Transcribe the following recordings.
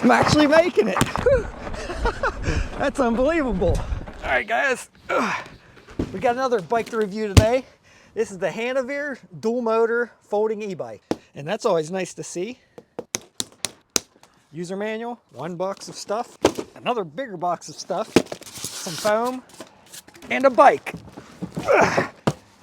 I'm actually making it. That's unbelievable. All right, guys. We got another bike to review today. This is the Hanevear Dual Motor Folding E-Bike. And that's always nice to see. User manual, 1 box of stuff, another bigger box of stuff, some foam, and a bike.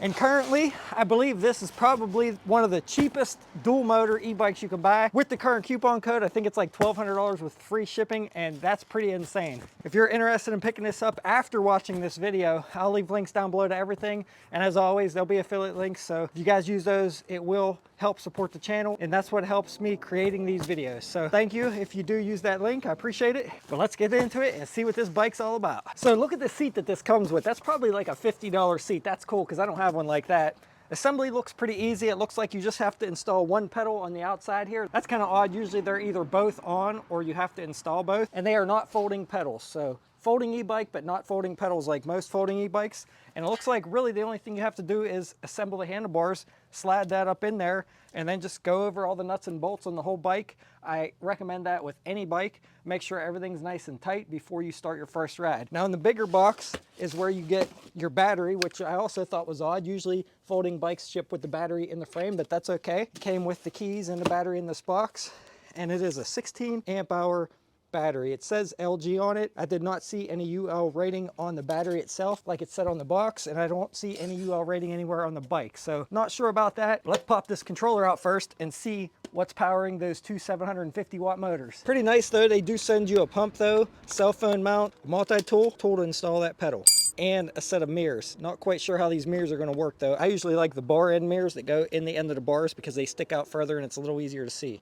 And currently, I believe this is probably one of the cheapest dual motor e-bikes you can buy. With the current coupon code, I think it's like $1,200 with free shipping, and that's pretty insane. If you're interested in picking this up after watching this video, I'll leave links down below to everything. And as always, there'll be affiliate links. So if you guys use those, it will help support the channel, and that's what helps me creating these videos. So thank you if you do use that link, I appreciate it. But let's get into it and see what this bike's all about. So look at the seat that this comes with. That's probably like a $50 seat. That's cool because I don't have one like that. Assembly looks pretty easy. It looks like you just have to install 1 pedal on the outside here. That's kind of odd. Usually they're either both on or you have to install both, and they are not folding pedals. So folding e-bike, but not folding pedals like most folding e-bikes. And it looks like really the only thing you have to do is assemble the handlebars, slide that up in there, and then just go over all the nuts and bolts on the whole bike. I recommend that with any bike. Make sure everything's nice and tight before you start your first ride. Now in the bigger box is where you get your battery, which I also thought was odd. Usually folding bikes ship with the battery in the frame, but that's okay. It came with the keys and the battery in this box, and it is a 16 amp hour battery. It says LG on it. I did not see any UL rating on the battery itself like it said on the box, and I don't see any UL rating anywhere on the bike. So not sure about that. Let's pop this controller out first and see what's powering those 2 750 watt motors. Pretty nice though. They do send you a pump though, cell phone mount, multi-tool, tool to install that pedal, and a set of mirrors. Not quite sure how these mirrors are going to work though. I usually like the bar end mirrors that go in the end of the bars because they stick out further and it's a little easier to see.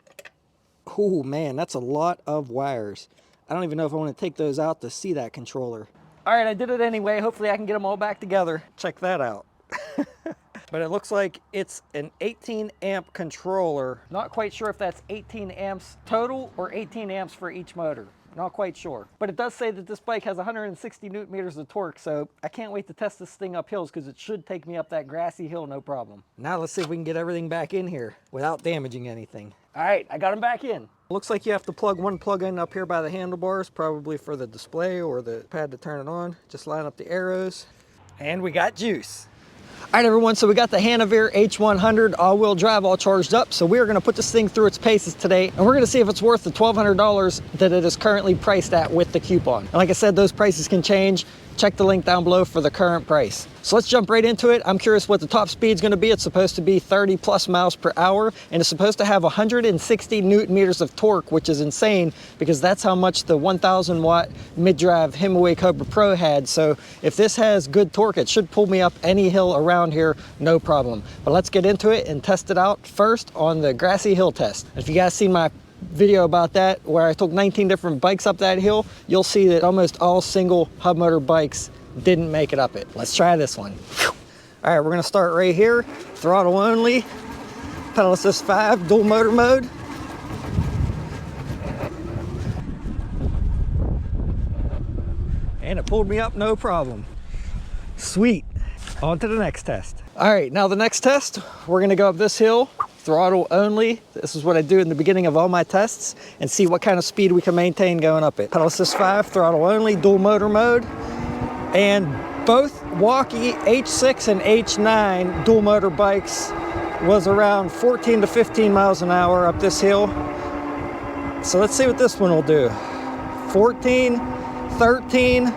Oh man, that's a lot of wires. I don't even know if I want to take those out to see that controller. All right, I did it anyway. Hopefully I can get them all back together. Check that out. But it looks like it's an 18 amp controller. Not quite sure if that's 18 amps total or 18 amps for each motor. Not quite sure. But it does say that this bike has 160 newton meters of torque, so I can't wait to test this thing up hills because it should take me up that grassy hill no problem. Now let's see if we can get everything back in here without damaging anything. All right, I got them back in. Looks like you have to plug one plug in up here by the handlebars, probably for the display or the pad to turn it on. Just line up the arrows, and we got juice. All right, everyone, so we got the Hanevear H100 all-wheel drive all charged up. So we're gonna put this thing through its paces today, and we're gonna see if it's worth the $1,200 that it is currently priced at with the coupon. And like I said, those prices can change. Check the link down below for the current price. So let's jump right into it. I'm curious what the top speed's gonna be. It's supposed to be 30 plus miles per hour, and it's supposed to have 160 newton meters of torque, which is insane because that's how much the 1,000 watt mid-drive Hanevear Cobra Pro had. So if this has good torque, it should pull me up any hill around here, no problem. But let's get into it and test it out first on the grassy hill test. If you guys seen my video about that where I took 19 different bikes up that hill, you'll see that almost all single hub motor bikes didn't make it up it. Let's try this one. All right, we're gonna start right here, throttle only, pedal assist 5, dual motor mode. And it pulled me up no problem. Sweet. On to the next test. All right, now the next test, we're gonna go up this hill, throttle only. This is what I do in the beginning of all my tests, and see what kind of speed we can maintain going up it. Pedal assist 5, throttle only, dual motor mode. And both Walkie H6 and H9 dual motor bikes was around 14 to 15 miles an hour up this hill. So let's see what this one will do. 14, 13.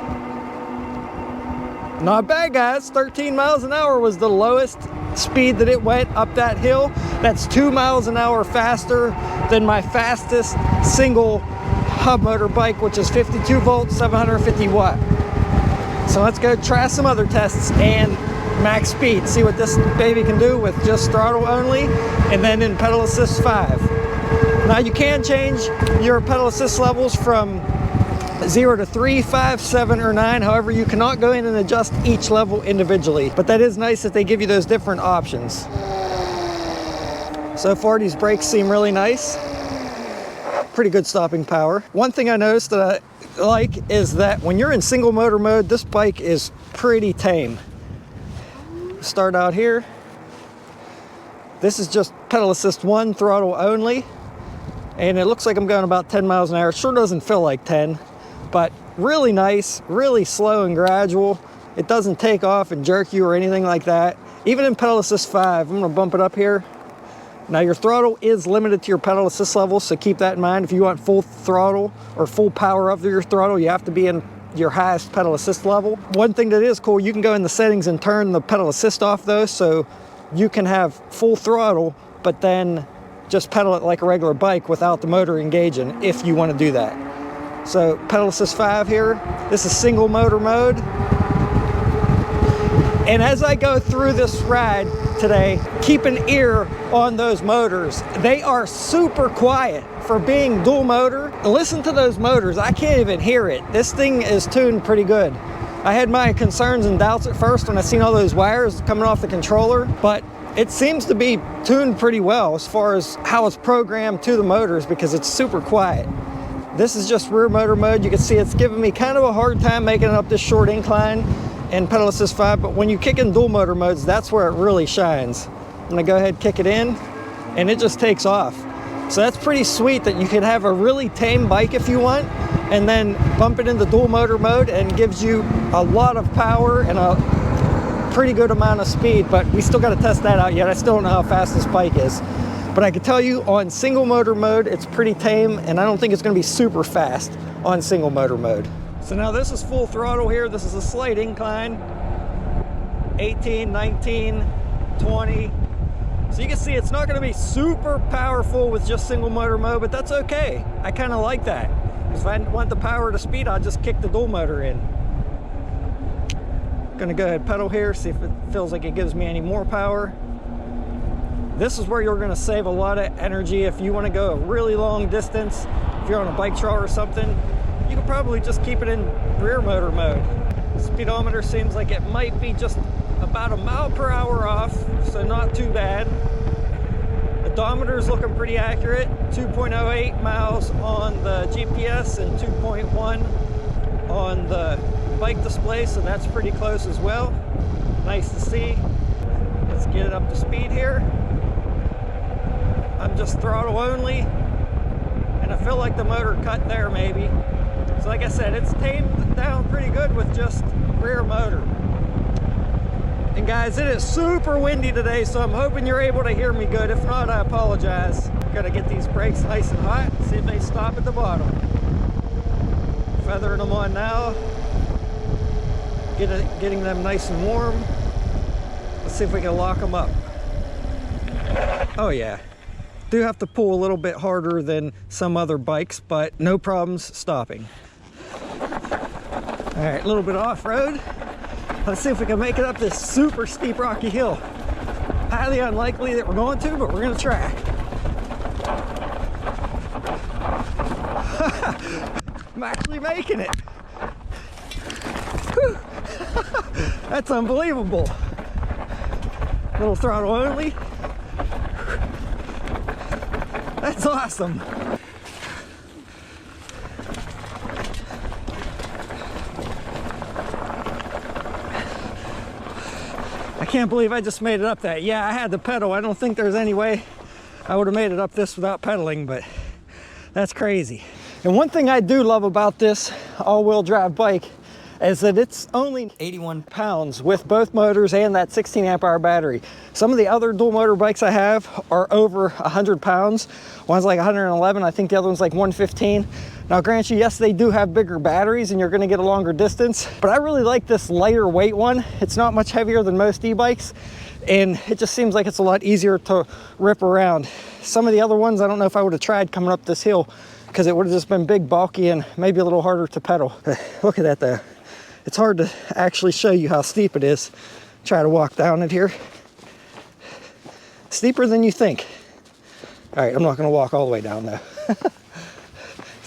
Not bad, guys. 13 miles an hour was the lowest speed that it went up that hill. That's 2 miles an hour faster than my fastest single hub motor bike, which is 52 volts, 750 watt. So let's go try some other tests and max speed. See what this baby can do with just throttle only and then in pedal assist 5. Now you can change your pedal assist levels from 0 to 3, 5, 7, or 9. However, you cannot go in and adjust each level individually. But that is nice that they give you those different options. So far, these brakes seem really nice. Pretty good stopping power. One thing I noticed that I like is that when you're in single motor mode, this bike is pretty tame. Start out here. This is just pedal assist 1, throttle only. and it looks like I'm going about 10 miles an hour. It sure doesn't feel like 10, but really nice, really slow and gradual. It doesn't take off and jerk you or anything like that. Even in pedal assist 5, I'm gonna bump it up here. Now your throttle is limited to your pedal assist level, so keep that in mind. If you want full throttle or full power of your throttle, you have to be in your highest pedal assist level. One thing that is cool, you can go in the settings and turn the pedal assist off though, so you can have full throttle, but then just pedal it like a regular bike without the motor engaging if you want to do that. So pedal assist 5 here, this is single motor mode. And as I go through this ride today, keep an ear on those motors. They are super quiet for being dual motor. Listen to those motors, I can't even hear it. This thing is tuned pretty good. I had my concerns and doubts at first when I seen all those wires coming off the controller, but it seems to be tuned pretty well as far as how it's programmed to the motors because it's super quiet. This is just rear motor mode. You can see it's giving me kind of a hard time making it up this short incline in pedal assist 5, but when you kick in dual motor modes, that's where it really shines. I'm gonna go ahead, kick it in, and it just takes off. So that's pretty sweet that you can have a really tame bike if you want, and then bump it into dual motor mode and gives you a lot of power and a pretty good amount of speed, but we still gotta test that out yet. I still don't know how fast this bike is. But I can tell you on single motor mode, it's pretty tame, and I don't think it's gonna be super fast on single motor mode. So now this is full throttle here. This is a slight incline, 18, 19, 20. So you can see it's not gonna be super powerful with just single motor mode, but that's okay. I kinda like that. Because if I want the power to speed, I'll just kick the dual motor in. Gonna go ahead and pedal here, see if it feels like it gives me any more power. This is where you're gonna save a lot of energy if you wanna go a really long distance. If you're on a bike trail or something, you can probably just keep it in rear motor mode. Speedometer seems like it might be just about a mile per hour off, so not too bad. Odometer is looking pretty accurate, 2.08 miles on the GPS and 2.1 on the bike display, so that's pretty close as well. Nice to see. Let's get it up to speed here. I'm just throttle only, and I feel like the motor cut there maybe. So like I said, it's tamed down pretty good with just rear motor. And guys, it is super windy today, so I'm hoping you're able to hear me good. If not, I apologize. Gotta get these brakes nice and hot, see if they stop at the bottom. Feathering them on now. Getting them nice and warm. Let's see if we can lock them up. Oh yeah. Do have to pull a little bit harder than some other bikes, but no problems stopping. All right, a little bit off-road. Let's see if we can make it up this super steep rocky hill. Highly unlikely that we're going to, but we're gonna try. I'm actually making it. Whew. That's unbelievable. Little throttle only. That's awesome. I can't believe I just made it up that. Yeah, I had to pedal. I don't think there's any way I would have made it up this without pedaling, but that's crazy. And one thing I do love about this all-wheel drive bike is that it's only 81 pounds with both motors and that 16 amp hour battery. Some of the other dual motor bikes I have are over 100 pounds. One's like 111, I think the other one's like 115. Now grant you, yes, they do have bigger batteries and you're gonna get a longer distance, but I really like this lighter weight one. It's not much heavier than most e-bikes, and it just seems like it's a lot easier to rip around. Some of the other ones, I don't know if I would have tried coming up this hill because it would have just been big, bulky, and maybe a little harder to pedal. But look at that though. It's hard to actually show you how steep it is. Try to walk down it here. Steeper than you think. All right, I'm not gonna walk all the way down though.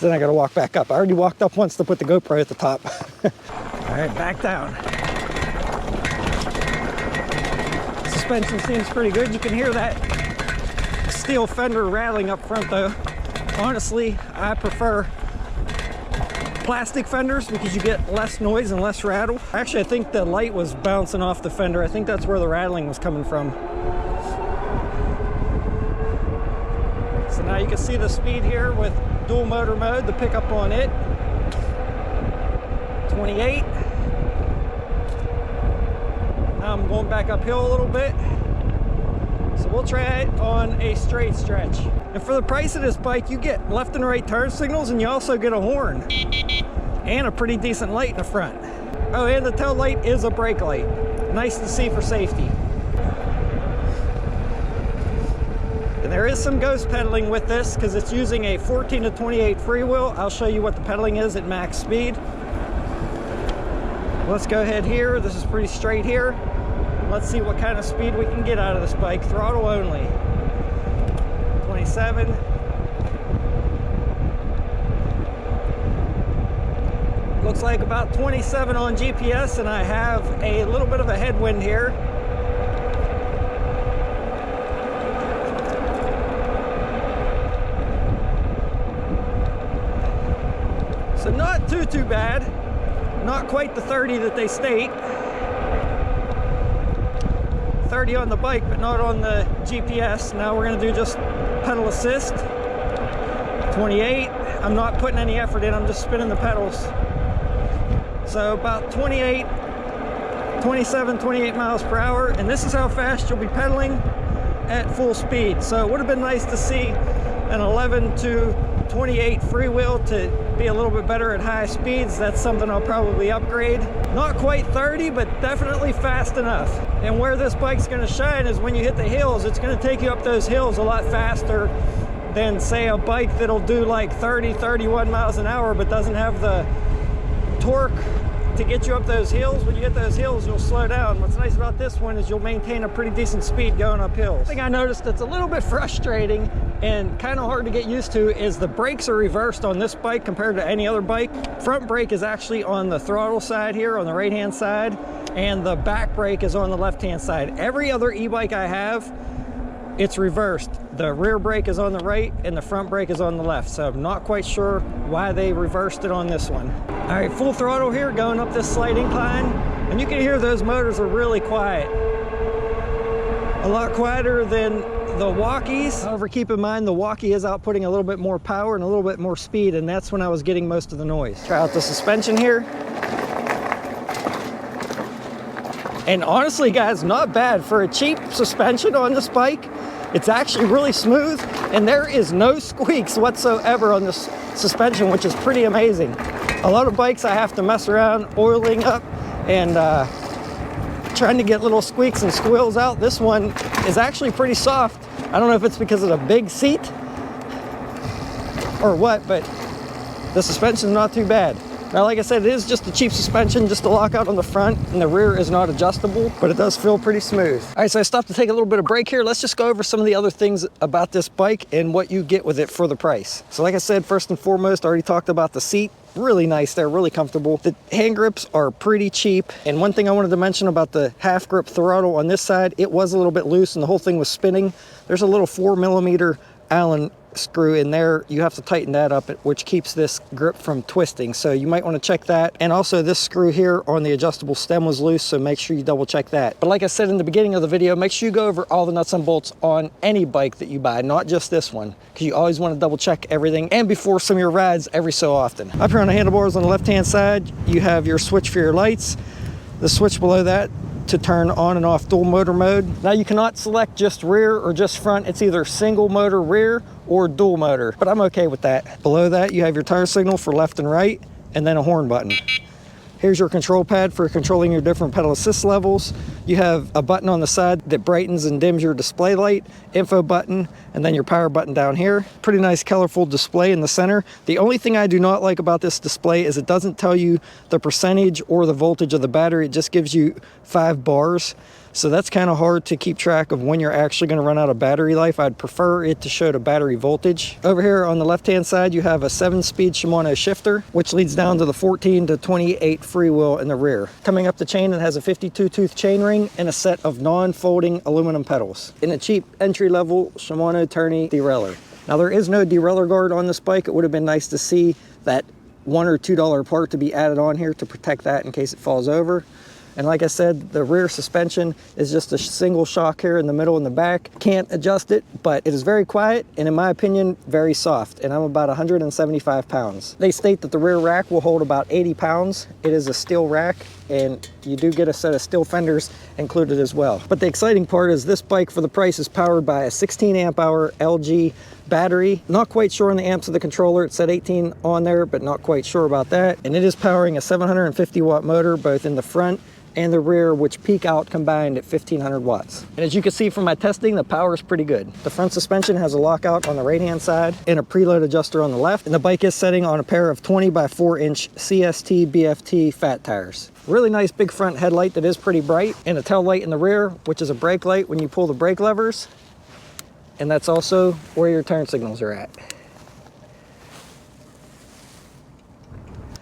Then I gotta walk back up. I already walked up once to put the GoPro at the top. All right, back down. Suspension seems pretty good. You can hear that steel fender rattling up front though. Honestly, I prefer plastic fenders because you get less noise and less rattle. Actually, I think the light was bouncing off the fender. I think that's where the rattling was coming from. So Now you can see the speed here with dual motor mode, the pickup on it. 28. Now I'm going back uphill a little bit. So we'll try it on a straight stretch. And for the price of this bike, you get left and right turn signals, and you also get a horn and a pretty decent light in the front. Oh, and the tail light is a brake light. Nice to see for safety. And there is some ghost pedaling with this because it's using a 14 to 28 freewheel. I'll show you what the pedaling is at max speed. Let's go ahead here. This is pretty straight here. Let's see what kind of speed we can get out of this bike. Throttle only. 27. Looks like about 27 on GPS, and I have a little bit of a headwind here. So not too bad. Not quite the 30 that they state. 30 on the bike, but not on the GPS. Now we're gonna do just pedal assist. 28. I'm not putting any effort in, I'm just spinning the pedals. So about 28, 27, 28 miles per hour. And this is how fast you'll be pedaling at full speed. So it would have been nice to see an 11 to 28 freewheel to be a little bit better at high speeds. That's something I'll probably upgrade. Not quite 30, but definitely fast enough. And where this bike's gonna shine is when you hit the hills. It's gonna take you up those hills a lot faster than, say, a bike that'll do like 30, 31 miles an hour, but doesn't have the torque to get you up those hills. When you hit those hills, you'll slow down. What's nice about this one is you'll maintain a pretty decent speed going up hills. The thing I noticed that's a little bit frustrating and kind of hard to get used to is the brakes are reversed on this bike compared to any other bike. Front brake is actually on the throttle side here on the right hand side, and the back brake is on the left hand side. Every other e-bike I have, it's reversed. The rear brake is on the right and the front brake is on the left. So I'm not quite sure why they reversed it on this one. All right, full throttle here going up this slight incline, and you can hear those motors are really quiet. A lot quieter than the walkies. However, keep in mind the walkie is outputting a little bit more power and a little bit more speed, and that's when I was getting most of the noise. Try out the suspension here. And honestly, guys, not bad for a cheap suspension on this bike. It's actually really smooth, and there is no squeaks whatsoever on this suspension, which is pretty amazing. A lot of bikes I have to mess around oiling up and trying to get little squeaks and squeals out. This one is actually pretty soft. I don't know if it's because of the big seat or what, but the suspension is not too bad. Now, like I said, it is just a cheap suspension, just a lockout on the front, and the rear is not adjustable, but it does feel pretty smooth. All right, so I stopped to take a little bit of break here. Let's just go over some of the other things about this bike and what you get with it for the price. So like I said, first and foremost, I already talked about the seat. Really nice there, really comfortable. The hand grips are pretty cheap. And one thing I wanted to mention about the half grip throttle on this side, it was a little bit loose and the whole thing was spinning. There's a little 4mm Allen screw in there. You have to tighten that up, which keeps this grip from twisting. So you might want to check that. And also this screw here on the adjustable stem was loose, so make sure you double check that. But like I said in the beginning of the video, make sure you go over all the nuts and bolts on any bike that you buy, not just this one, because you always want to double check everything and before some of your rides every so often. Up here on the handlebars on the left hand side, you have your switch for your lights. The switch below that to turn on and off dual motor mode. Now you cannot select just rear or just front. It's either single motor rear or dual motor, but I'm okay with that. Below that, you have your turn signal for left and right, and then a horn button. Here's your control pad for controlling your different pedal assist levels. You have a button on the side that brightens and dims your display light, info button, and then your power button down here. Pretty nice colorful display in the center. The only thing I do not like about this display is it doesn't tell you the percentage or the voltage of the battery. It just gives you 5 bars. So that's kind of hard to keep track of when you're actually going to run out of battery life. I'd prefer it to show the battery voltage. Over here on the left-hand side, you have a 7-speed Shimano shifter, which leads down to the 14 to 28 freewheel in the rear. Coming up the chain, it has a 52-tooth chain ring and a set of non-folding aluminum pedals. In a cheap entry-level Shimano tourney derailleur. Now there is no derailleur guard on this bike. It would have been nice to see that $1 or $2 part to be added on here to protect that in case it falls over. And like I said, the rear suspension is just a single shock here in the middle and the back. Can't adjust it, but it is very quiet and in my opinion, very soft. And I'm about 175 pounds. They state that the rear rack will hold about 80 pounds. It is a steel rack and you do get a set of steel fenders included as well. But the exciting part is this bike for the price is powered by a 16 amp hour LG battery. Not quite sure on the amps of the controller. It said 18 on there, but not quite sure about that. And it is powering a 750 watt motor, both in the front and the rear, which peak out combined at 1500 watts. And as you can see from my testing, the power is pretty good. The front suspension has a lockout on the right hand side and a preload adjuster on the left. And the bike is setting on a pair of 20 by 4 inch CST BFT fat tires. Really nice big front headlight that is pretty bright, and a tail light in the rear, which is a brake light when you pull the brake levers. And that's also where your turn signals are at.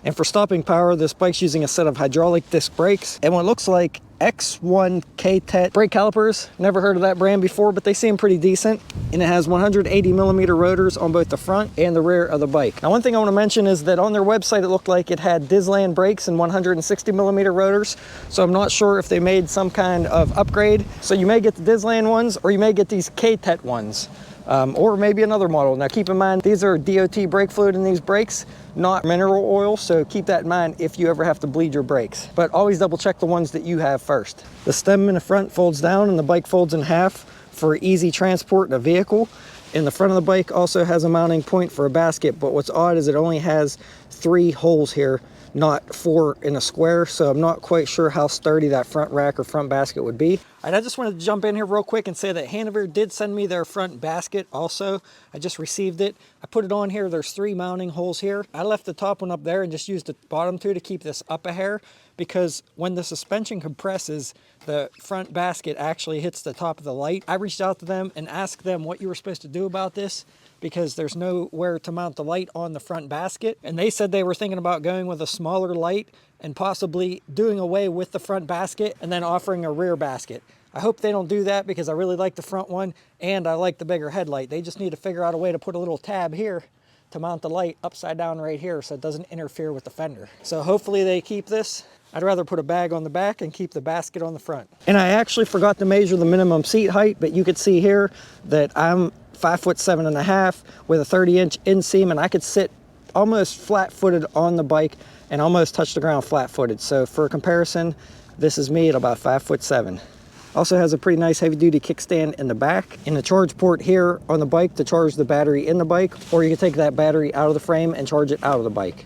And for stopping power, this bike's using a set of hydraulic disc brakes and what looks like X1 K-Tet brake calipers. Never heard of that brand before, but they seem pretty decent. And it has 180 millimeter rotors on both the front and the rear of the bike. Now, one thing I want to mention is that on their website, it looked like it had Disland brakes and 160 millimeter rotors. So I'm not sure if they made some kind of upgrade. So you may get the Disland ones, or you may get these K-Tet ones. Or maybe another model. Now keep in mind, these are DOT brake fluid in these brakes, not mineral oil, so keep that in mind if you ever have to bleed your brakes. But always double check the ones that you have first. The stem in the front folds down and the bike folds in half for easy transport in a vehicle. And the front of the bike also has a mounting point for a basket, but what's odd is it only has 3 holes here, not 4 in a square, so I'm not quite sure how sturdy that front rack or front basket would be. And I just wanted to jump in here real quick and say that Hanevear did send me their front basket also. I just received it. I put it on here. There's 3 mounting holes here. I left the top one up there and just used the bottom 2 to keep this up a hair, because when the suspension compresses, the front basket actually hits the top of the light. I reached out to them and asked them what you were supposed to do about this, because there's nowhere to mount the light on the front basket. And they said they were thinking about going with a smaller light and possibly doing away with the front basket and then offering a rear basket. I hope they don't do that, because I really like the front one and I like the bigger headlight. They just need to figure out a way to put a little tab here to mount the light upside down right here so it doesn't interfere with the fender. So hopefully they keep this. I'd rather put a bag on the back and keep the basket on the front. And I actually forgot to measure the minimum seat height, but you could see here that I'm 5'7.5" with a 30-inch inseam, and I could sit almost flat-footed on the bike and almost touch the ground flat-footed. So for comparison, this is me at about 5'7". Also has a pretty nice heavy-duty kickstand in the back, and a charge port here on the bike to charge the battery in the bike, or you can take that battery out of the frame and charge it out of the bike.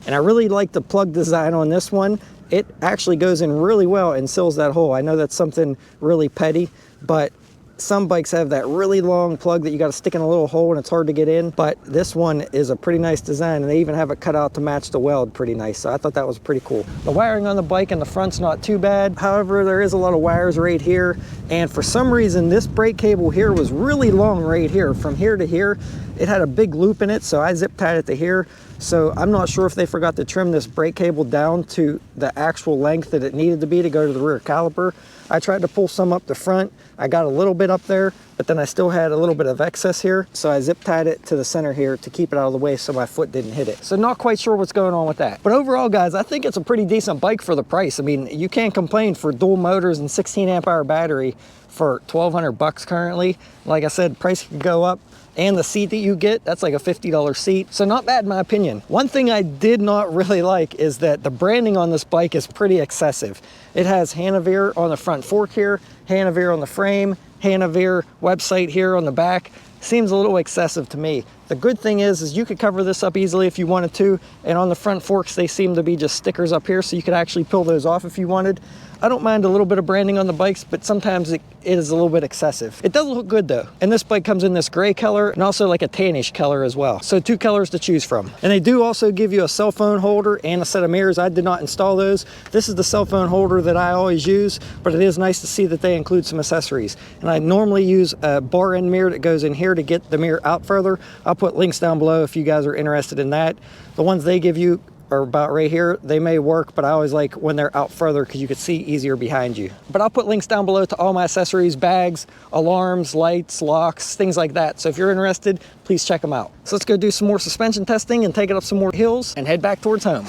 And I really like the plug design on this one. It actually goes in really well and seals that hole. I know that's something really petty, but some bikes have that really long plug that you got to stick in a little hole and it's hard to get in, but this one is a pretty nice design, and they even have it cut out to match the weld pretty nice, so I thought that was pretty cool. The wiring on the bike in the front's not too bad. However, there is a lot of wires right here, and for some reason this brake cable here was really long right here. From here to here, it had a big loop in it, so I zip tied it to here. So I'm not sure if they forgot to trim this brake cable down to the actual length that it needed to be to go to the rear caliper. I tried to pull some up the front. I got a little bit up there, but then I still had a little bit of excess here. So I zip tied it to the center here to keep it out of the way so my foot didn't hit it. So not quite sure what's going on with that. But overall, guys, I think it's a pretty decent bike for the price. I mean, you can't complain for dual motors and 16 amp hour battery for $1,200 currently. Like I said, price could go up. And the seat that you get, that's like a $50 seat. So not bad in my opinion. One thing I did not really like is that the branding on this bike is pretty excessive. It has Hanevear on the front fork here, Hanevear on the frame, Hanevear website here on the back. Seems a little excessive to me. The good thing is you could cover this up easily if you wanted to, and on the front forks they seem to be just stickers up here, so you could actually peel those off if you wanted. I don't mind a little bit of branding on the bikes, but sometimes it is a little bit excessive. It does look good though. And this bike comes in this gray color and also like a tannish color as well. So 2 colors to choose from. And they do also give you a cell phone holder and a set of mirrors. I did not install those. This is the cell phone holder that I always use, but it is nice to see that they include some accessories. And I normally use a bar end mirror that goes in here to get the mirror out further. I'll put links down below if you guys are interested in that. The ones they give you are about right here. They may work, but I always like when they're out further because you can see easier behind you. But I'll put links down below to all my accessories, bags, alarms, lights, locks, things like that. So if you're interested, please check them out. So let's go do some more suspension testing and take it up some more hills and head back towards home.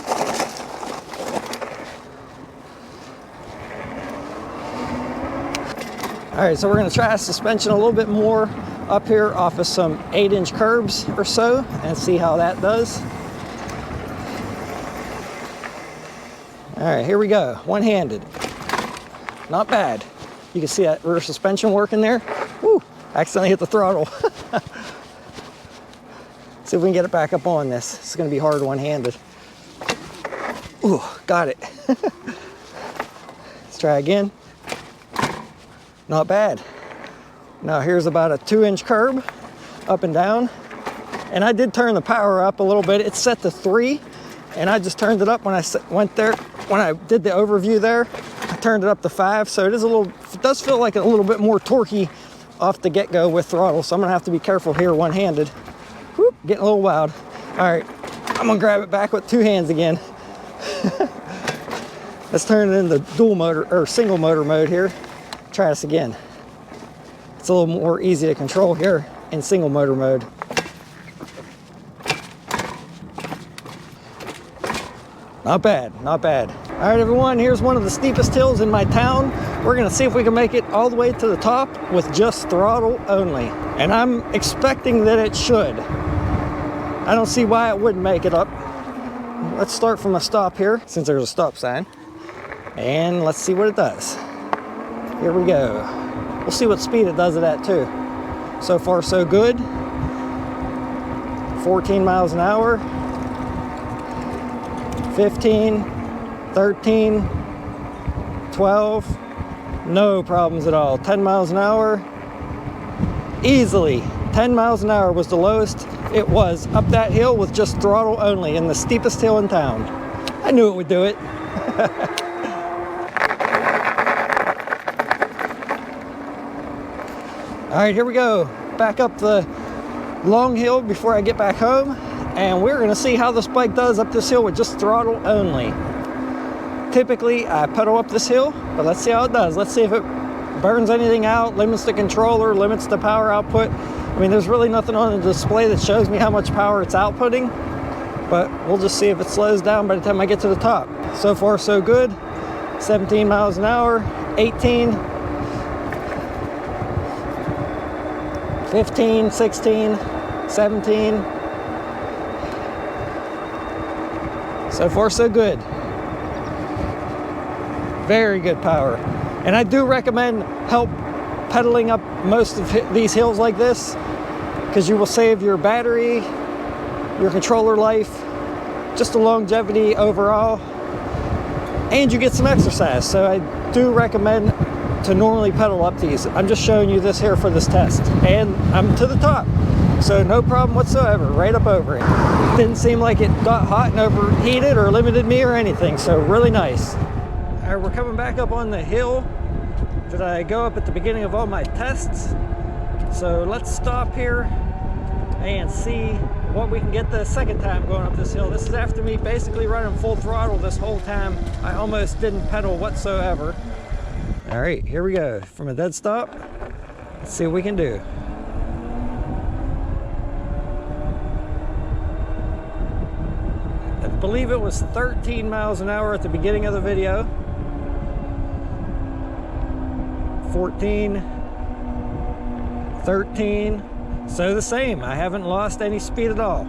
All right, so we're gonna try suspension a little bit more up here off of some 8-inch curbs or so and see how that does. All right, here we go, one-handed. Not bad. You can see that rear suspension working there. Woo, accidentally hit the throttle. See if we can get it back up on this. It's gonna be hard one-handed. Ooh, got it. Let's try again. Not bad. Now here's about a 2-inch curb, up and down. And I did turn the power up a little bit. It's set to 3, and I just turned it up when I went there. When I did the overview there, I turned it up to 5. So it does feel like a little bit more torquey off the get-go with throttle. So I'm gonna have to be careful here one-handed. Whoop, getting a little wild. All right, I'm gonna grab it back with 2 hands again. Let's turn it into dual motor or single motor mode here. Try this again. It's a little more easy to control here in single motor mode. Not bad, not bad. All right, everyone, here's one of the steepest hills in my town. We're gonna see if we can make it all the way to the top with just throttle only. And I'm expecting that it should. I don't see why it wouldn't make it up. Let's start from a stop here, since there's a stop sign. And let's see what it does. Here we go. We'll see what speed it does it at too. So far, so good. 14 miles an hour. 15, 13, 12. No problems at all. 10 miles an hour. Easily. 10 miles an hour was the lowest it was up that hill with just throttle only in the steepest hill in town. I knew it would do it. All right, here we go. Back up the long hill before I get back home, and we're gonna see how this bike does up this hill with just throttle only. Typically, I pedal up this hill, but let's see how it does. Let's see if it burns anything out, limits the controller, limits the power output. I mean, there's really nothing on the display that shows me how much power it's outputting, but we'll just see if it slows down by the time I get to the top. So far, so good. 17 miles an hour, 18, 15, 16, 17. So far, so good. Very good power. And I do recommend help pedaling up most of these hills like this, because you will save your battery, your controller life, just the longevity overall, and you get some exercise. So I do recommend to normally pedal up these. I'm just showing you this here for this test, and I'm to the top, so no problem whatsoever, right up over it. Didn't seem like it got hot and overheated or limited me or anything, so really nice. All right, we're coming back up on the hill that I go up at the beginning of all my tests. So let's stop here and see what we can get the second time going up this hill. This is after me basically running full throttle this whole time. I almost didn't pedal whatsoever. All right, here we go. From a dead stop, let's see what we can do. I believe it was 13 miles an hour at the beginning of the video. 14, 13, so the same. I haven't lost any speed at all.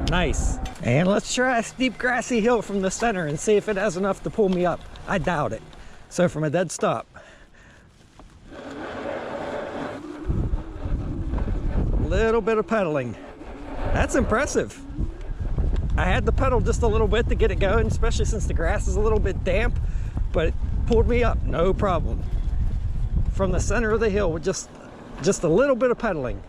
Nice. And let's try a steep grassy hill from the center and see if it has enough to pull me up. I doubt it. So from a dead stop. Little bit of pedaling. That's impressive. I had to pedal just a little bit to get it going, especially since the grass is a little bit damp, but it pulled me up, no problem. From the center of the hill with just a little bit of pedaling.